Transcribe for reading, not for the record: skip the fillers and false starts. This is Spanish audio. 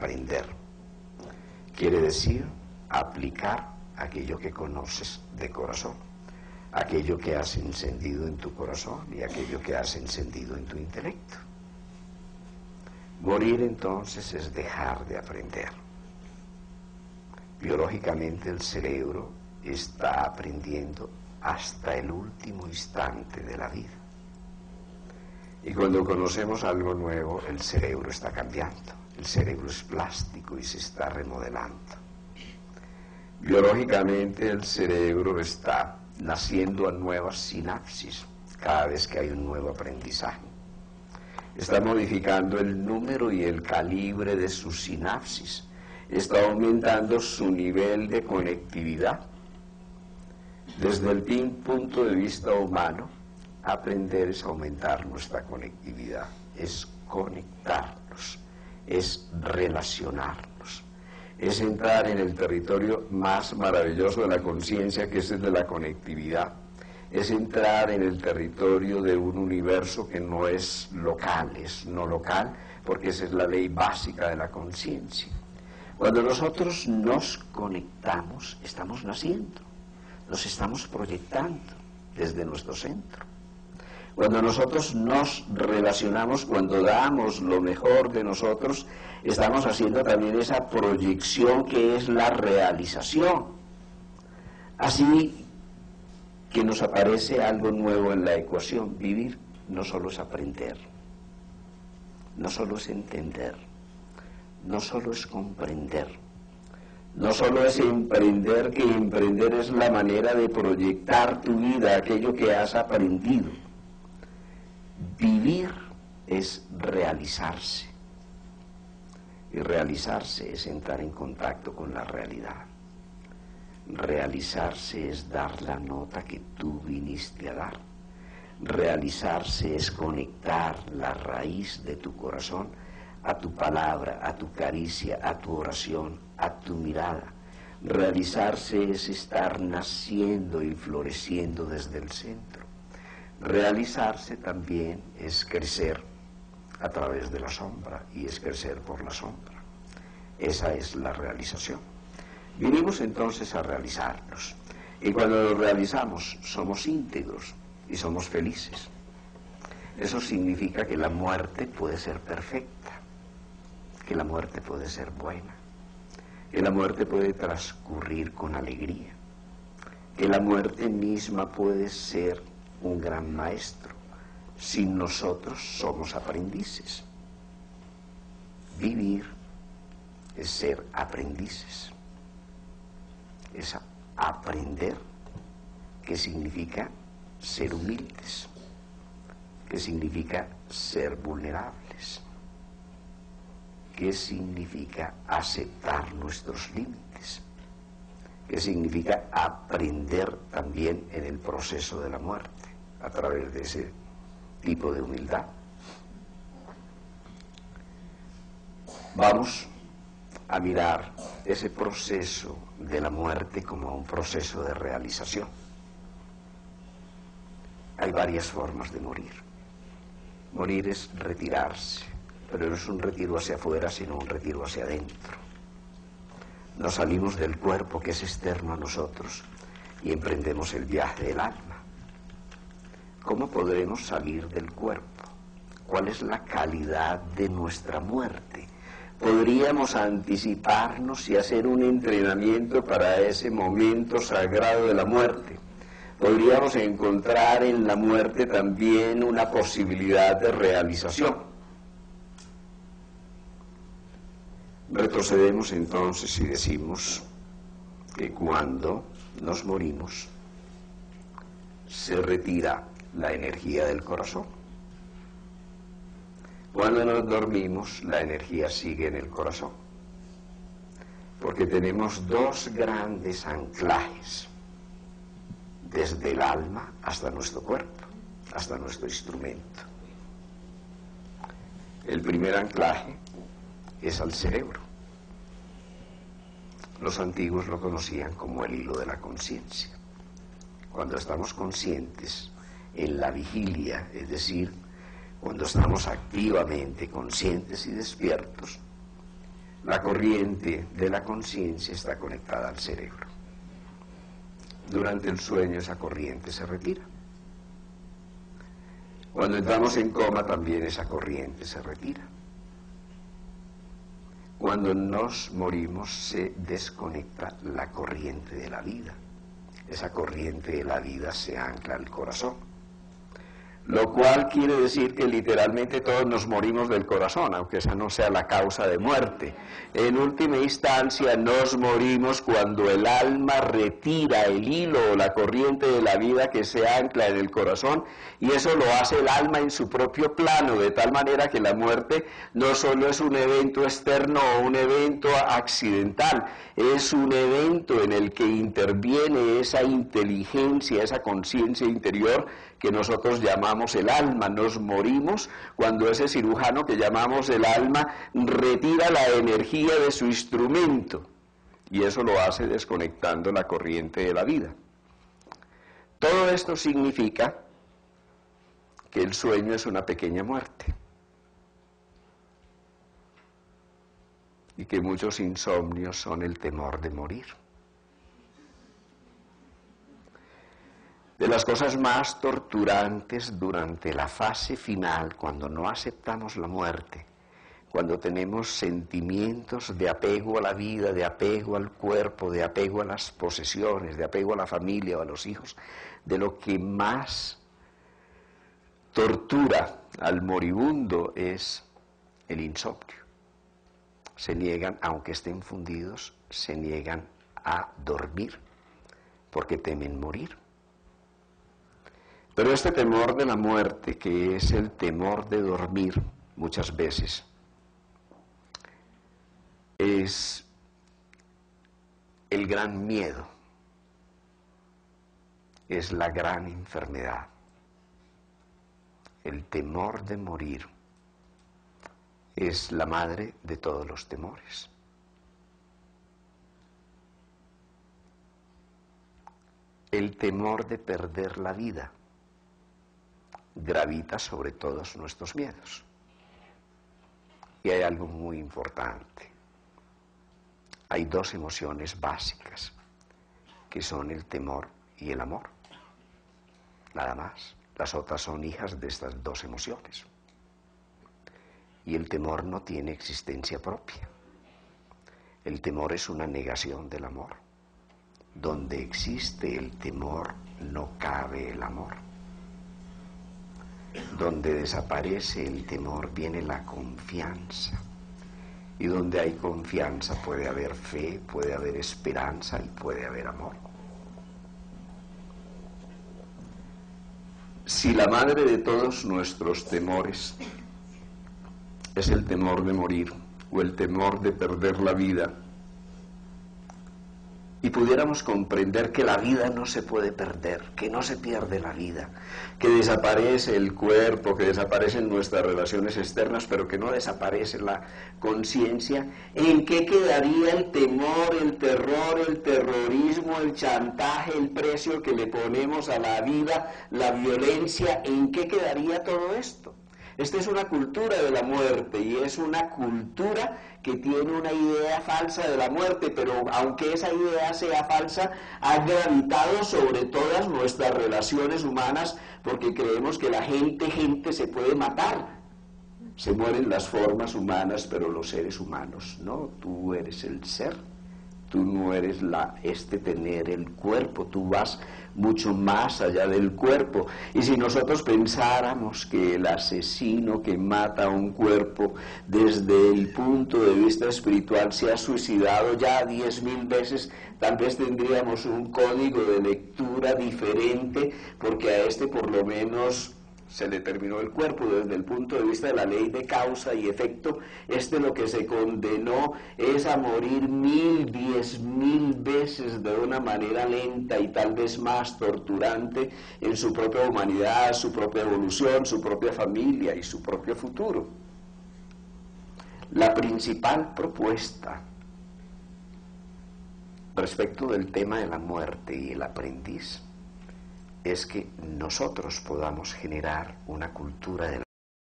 aprender. Quiere decir aplicar aquello que conoces de corazón, aquello que has encendido en tu corazón y aquello que has encendido en tu intelecto. Morir entonces es dejar de aprender. Biológicamente el cerebro está aprendiendo hasta el último instante de la vida. Y cuando conocemos algo nuevo, el cerebro está cambiando. El cerebro es plástico y se está remodelando. Biológicamente el cerebro está naciendo a nuevas sinapsis cada vez que hay un nuevo aprendizaje. Está modificando el número y el calibre de sus sinapsis. Está aumentando su nivel de conectividad. Desde el punto de vista humano, aprender es aumentar nuestra conectividad, es conectarnos, es relacionarnos, es entrar en el territorio más maravilloso de la conciencia, que es el de la conectividad, es entrar en el territorio de un universo que no es local, es no local, porque esa es la ley básica de la conciencia. Cuando nosotros nos conectamos, estamos naciendo, nos estamos proyectando desde nuestro centro. Cuando nosotros nos relacionamos, cuando damos lo mejor de nosotros, estamos haciendo también esa proyección que es la realización. Así que nos aparece algo nuevo en la ecuación. Vivir no solo es aprender, no solo es entender, no solo es comprender, no solo es emprender, que emprender es la manera de proyectar tu vida, aquello que has aprendido. Vivir es realizarse, y realizarse es entrar en contacto con la realidad. Realizarse es dar la nota que tú viniste a dar. Realizarse es conectar la raíz de tu corazón a tu palabra, a tu caricia, a tu oración, a tu mirada. Realizarse es estar naciendo y floreciendo desde el centro. Realizarse también es crecer a través de la sombra, y es crecer por la sombra. Esa es la realización. Vinimos entonces a realizarnos, y cuando lo realizamos somos íntegros y somos felices. Eso significa que la muerte puede ser perfecta, que la muerte puede ser buena, que la muerte puede transcurrir con alegría, que la muerte misma puede ser un gran maestro. Sin nosotros somos aprendices. Vivir es ser aprendices, es aprender, que significa ser humildes, que significa ser vulnerables, que significa aceptar nuestros límites, que significa aprender también en el proceso de la muerte, a través de ese tipo de humildad. Vamos a mirar ese proceso de la muerte como un proceso de realización. Hay varias formas de morir. Morir es retirarse, pero no es un retiro hacia afuera, sino un retiro hacia adentro. Nos salimos del cuerpo, que es externo a nosotros, y emprendemos el viaje del alma. ¿Cómo podremos salir del cuerpo? ¿Cuál es la calidad de nuestra muerte? ¿Podríamos anticiparnos y hacer un entrenamiento para ese momento sagrado de la muerte? ¿Podríamos encontrar en la muerte también una posibilidad de realización? Retrocedemos entonces y decimos que cuando nos morimos se retira la energía del corazón. Cuando nos dormimos, la energía sigue en el corazón, porque tenemos dos grandes anclajes, desde el alma hasta nuestro cuerpo, hasta nuestro instrumento. El primer anclaje es al cerebro. Los antiguos lo conocían como el hilo de la conciencia. Cuando estamos conscientes, en la vigilia, es decir, cuando estamos activamente conscientes y despiertos, la la corriente de la conciencia está conectada al cerebro. Durante el sueño esa corriente se retira. Cuando entramos en coma también esa corriente se retira. Cuando nos morimos se desconecta la corriente de la vida. Esa corriente de la vida se ancla al corazón. Lo cual quiere decir que literalmente todos nos morimos del corazón, aunque esa no sea la causa de muerte. En última instancia nos morimos cuando el alma retira el hilo o la corriente de la vida que se ancla en el corazón, y eso lo hace el alma en su propio plano, de tal manera que la muerte no solo es un evento externo o un evento accidental, es un evento en el que interviene esa inteligencia, esa conciencia interior que nosotros llamamos el alma. Nos morimos cuando ese cirujano que llamamos el alma retira la energía de su instrumento, y eso lo hace desconectando la corriente de la vida. Todo esto significa que el sueño es una pequeña muerte, y que muchos insomnios son el temor de morir. De las cosas más torturantes durante la fase final, cuando no aceptamos la muerte, cuando tenemos sentimientos de apego a la vida, de apego al cuerpo, de apego a las posesiones, de apego a la familia o a los hijos, de lo que más tortura al moribundo es el insomnio. Se niegan, aunque estén fundidos, se niegan a dormir porque temen morir. Pero este temor de la muerte, que es el temor de dormir muchas veces, es el gran miedo, es la gran enfermedad. El temor de morir es la madre de todos los temores. El temor de perder la vida gravita sobre todos nuestros miedos. Y hay algo muy importante. Hay dos emociones básicas, que son el temor y el amor. Nada más. Las otras son hijas de estas dos emociones. Y el temor no tiene existencia propia. El temor es una negación del amor. Donde existe el temor, no cabe el amor. Donde desaparece el temor, viene la confianza. Y donde hay confianza puede haber fe, puede haber esperanza y puede haber amor. Si la madre de todos nuestros temores es el temor de morir o el temor de perder la vida, y pudiéramos comprender que la vida no se puede perder, que no se pierde la vida, que desaparece el cuerpo, que desaparecen nuestras relaciones externas, pero que no desaparece la conciencia, ¿en qué quedaría el temor, el terror, el terrorismo, el chantaje, el precio que le ponemos a la vida, la violencia? ¿En qué quedaría todo esto? Esta es una cultura de la muerte, y es una cultura que tiene una idea falsa de la muerte, pero aunque esa idea sea falsa, ha gravitado sobre todas nuestras relaciones humanas, porque creemos que la gente se puede matar. Se mueren las formas humanas, pero los seres humanos no. Tú eres el ser, tú no eres tener el cuerpo, tú vas mucho más allá del cuerpo. Y si nosotros pensáramos que el asesino que mata a un cuerpo desde el punto de vista espiritual se ha suicidado ya 10.000 veces, tal vez tendríamos un código de lectura diferente, porque a este por lo menos se le terminó el cuerpo. Desde el punto de vista de la ley de causa y efecto, lo que se condenó es a morir 1.000, 10.000 veces de una manera lenta y tal vez más torturante en su propia humanidad, su propia evolución, su propia familia y su propio futuro. La principal propuesta respecto del tema de la muerte y el aprendiz es que nosotros podamos generar una cultura de